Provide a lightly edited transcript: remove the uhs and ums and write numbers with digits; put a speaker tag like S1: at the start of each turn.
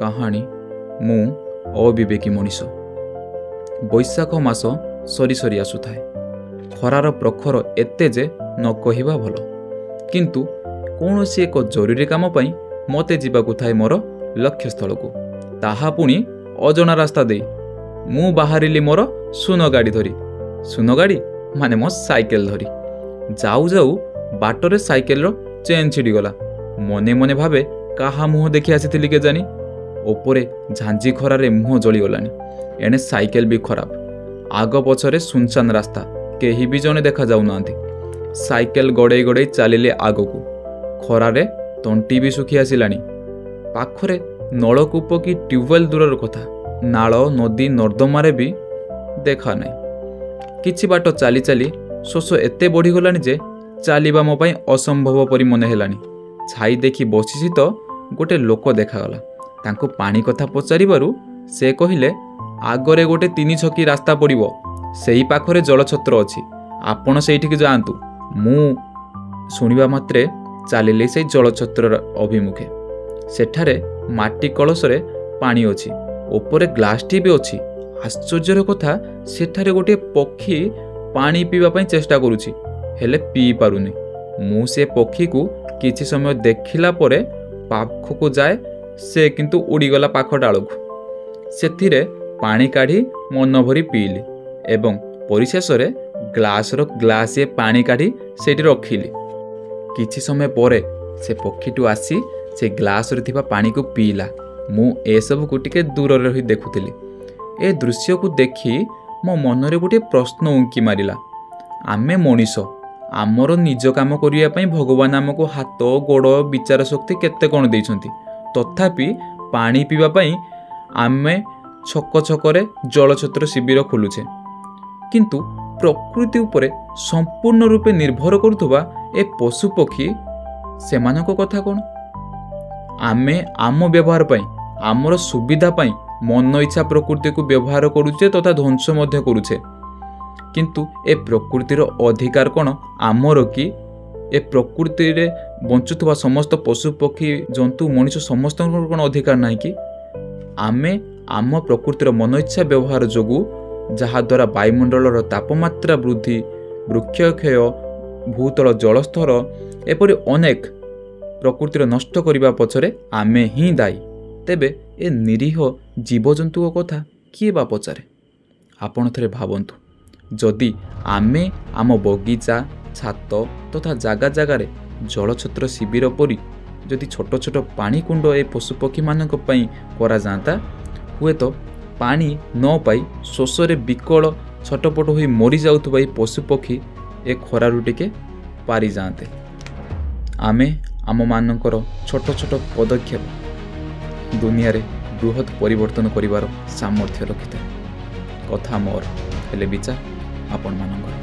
S1: କାହାଣୀ ମୁଁ ଅବିବେକୀ ମଣିଷ। ବୈଶାଖ ମାସ ସରି ସରି ଆସୁଥାଏ। ଖରାର ପ୍ରଖର ଏତେ ଯେ ନ କହିବା ଭଲ। କିନ୍ତୁ କୌଣସି ଏକ ଜରୁରୀ କାମ ପାଇଁ ମୋତେ ଯିବାକୁ ଥାଏ ମୋର ଲକ୍ଷ୍ୟସ୍ଥଳକୁ, ତାହା ପୁଣି ଅଜଣା ରାସ୍ତା ଦେଇ। ମୁଁ ବାହାରିଲି ମୋର ସୁନ ଗାଡ଼ି ଧରି। ସୁନ ଗାଡ଼ି ମାନେ ମୋ ସାଇକେଲ ଧରି। ଯାଉ ଯାଉ ବାଟରେ ସାଇକେଲର ଚେନ୍ ଛିଡ଼ିଗଲା। ମନେ ମନେ ଭାବେ କାହା ମୁହଁ ଦେଖି ଆସିଥିଲି କେଜାଣି। ଉପରେ ଝାଞ୍ଜି ଖରାରେ ମୁହଁ ଜଳିଗଲାଣି। ଏଣେ ସାଇକେଲ ବି ଖରାପ। ଆଗ ପଛରେ ସୁନସାନ ରାସ୍ତା, କେହି ବି ଜଣେ ଦେଖାଯାଉନାହାନ୍ତି। ସାଇକେଲ ଗଡ଼େଇ ଗଡ଼େଇ ଚାଲିଲେ ଆଗକୁ। ଖରାରେ ତଣ୍ଟି ବି ଶୁଖି ଆସିଲାଣି। ପାଖରେ ନଳକୂପ କି ଟ୍ୟୁବୱେଲ୍ ଦୂରର କଥା, ନାଳ ନଦୀ ନର୍ଦ୍ଦମାରେ ବି ଦେଖା ନାହିଁ। କିଛି ବାଟ ଚାଲି ଚାଲି ଶୋଷ ଏତେ ବଢ଼ିଗଲାଣି ଯେ ଚାଲିବା ମୋ ପାଇଁ ଅସମ୍ଭବ ପରି ମନେ ହେଲାଣି। ଛାଇ ଦେଖି ବସିଛି ତ ଗୋଟେ ଲୋକ ଦେଖାଗଲା। ତାଙ୍କୁ ପାଣି କଥା ପଚାରିବାରୁ ସେ କହିଲେ, ଆଗରେ ଗୋଟେ 3 ଛକି ରାସ୍ତା ପଡ଼ିବ, ସେହି ପାଖରେ ଜଳଛତ୍ର ଅଛି, ଆପଣ ସେଇଠିକି ଯାଆନ୍ତୁ। ମୁଁ ଶୁଣିବା ମାତ୍ରେ ଚାଲିଲି ସେଇ ଜଳଛତ୍ରର ଅଭିମୁଖେ। ସେଠାରେ ମାଟି କଳସରେ ପାଣି ଅଛି, ଉପରେ ଗ୍ଲାସଟି ବି ଅଛି। ଆଶ୍ଚର୍ଯ୍ୟର କଥା, ସେଠାରେ ଗୋଟିଏ ପକ୍ଷୀ ପାଣି ପିଇବା ପାଇଁ ଚେଷ୍ଟା କରୁଛି, ହେଲେ ପିଇ ପାରୁନି। ମୁଁ ସେ ପକ୍ଷୀକୁ କିଛି ସମୟ ଦେଖିଲା ପରେ ପାଖକୁ ଯାଏ, ସେ କିନ୍ତୁ ଉଡ଼ିଗଲା ପାଖ ଡାଳକୁ। ସେଥିରେ ପାଣି କାଢ଼ି ମନ ଭରି ପିଇଲି ଏବଂ ପରିଶେଷରେ ଗ୍ଲାସର ଗ୍ଲାସିଏ ପାଣି କାଢ଼ି ସେଇଠି ରଖିଲି। କିଛି ସମୟ ପରେ ସେ ପକ୍ଷୀଟି ଆସି ସେ ଗ୍ଲାସରେ ଥିବା ପାଣିକୁ ପିଇଲା। ମୁଁ ଏସବୁକୁ ଟିକେ ଦୂରରେ ରହି ଦେଖୁଥିଲି। ଏ ଦୃଶ୍ୟକୁ ଦେଖି ମୋ ମନରେ ଗୋଟିଏ ପ୍ରଶ୍ନ ଉଙ୍କି ମାରିଲା। ଆମେ ମଣିଷ, ଆମର ନିଜ କାମ କରିବା ପାଇଁ ଭଗବାନ ଆମକୁ ହାତ ଗୋଡ଼ ବିଚାର ଶକ୍ତି କେତେ କ'ଣ ଦେଇଛନ୍ତି। ତଥାପି ପାଣି ପିଇବା ପାଇଁ ଆମେ ଛକ ଛକରେ ଜଳଛତ୍ର ଶିବିର ଖୋଲୁଛେ। କିନ୍ତୁ ପ୍ରକୃତି ଉପରେ ସମ୍ପୂର୍ଣ୍ଣ ରୂପେ ନିର୍ଭର କରୁଥିବା ଏ ପଶୁପକ୍ଷୀ, ସେମାନଙ୍କ କଥା କ'ଣ? ଆମେ ଆମ ବ୍ୟବହାର ପାଇଁ, ଆମର ସୁବିଧା ପାଇଁ ମନ ଇଚ୍ଛା ପ୍ରକୃତିକୁ ବ୍ୟବହାର କରୁଛେ ତଥା ଧ୍ୱଂସ ମଧ୍ୟ କରୁଛେ। କିନ୍ତୁ ଏ ପ୍ରକୃତିର ଅଧିକାର କ'ଣ ଆମର କି? ଏ ପ୍ରକୃତିରେ ବଞ୍ଚୁଥିବା ସମସ୍ତ ପଶୁପକ୍ଷୀ ଜନ୍ତୁ ମଣିଷ ସମସ୍ତଙ୍କର କ'ଣ ଅଧିକାର ନାହିଁ କି? ଆମେ ଆମ ପ୍ରକୃତିର ମନ ଇଚ୍ଛା ବ୍ୟବହାର ଯୋଗୁଁ, ଯାହାଦ୍ୱାରା ବାୟୁମଣ୍ଡଳର ତାପମାତ୍ରା ବୃଦ୍ଧି, ବୃକ୍ଷକ୍ଷୟ, ଭୂତଳ ଜଳସ୍ତର ଏପରି ଅନେକ ପ୍ରକୃତିର ନଷ୍ଟ କରିବା ପଛରେ ଆମେ ହିଁ ଦାୟୀ। ତେବେ ଏ ନିରୀହ ଜୀବଜନ୍ତୁଙ୍କ କଥା କିଏ ବା ପଚାରେ? ଆପଣ ଥରେ ଭାବନ୍ତୁ, ଯଦି ଆମେ ଆମ ବଗିଚା, ଛାତ ତଥା ଜାଗା ଜାଗାରେ ଜଳଛତ୍ର ଶିବିର ପରି ଯଦି ଛୋଟ ଛୋଟ ପାଣିକୁଣ୍ଡ ଏ ପଶୁପକ୍ଷୀମାନଙ୍କ ପାଇଁ କରାଯାଆନ୍ତା, ହୁଏତ ପାଣି ନ ପାଇ ଶୋଷରେ ବିକଳ ଛଟପଟ ହୋଇ ମରିଯାଉଥିବା ଏ ପଶୁପକ୍ଷୀ ଏ ଖରାରୁ ଟିକେ ପାରିଯାଆନ୍ତେ। ଆମେ ଆମମାନଙ୍କର ଛୋଟ ଛୋଟ ପଦକ୍ଷେପ ଦୁନିଆରେ ବୃହତ୍ ପରିବର୍ତ୍ତନ କରିବାର ସାମର୍ଥ୍ୟ ରଖିଥାଏ। କଥା ମୋର, ହେଲେ ବିଚାର ଆପଣମାନଙ୍କର।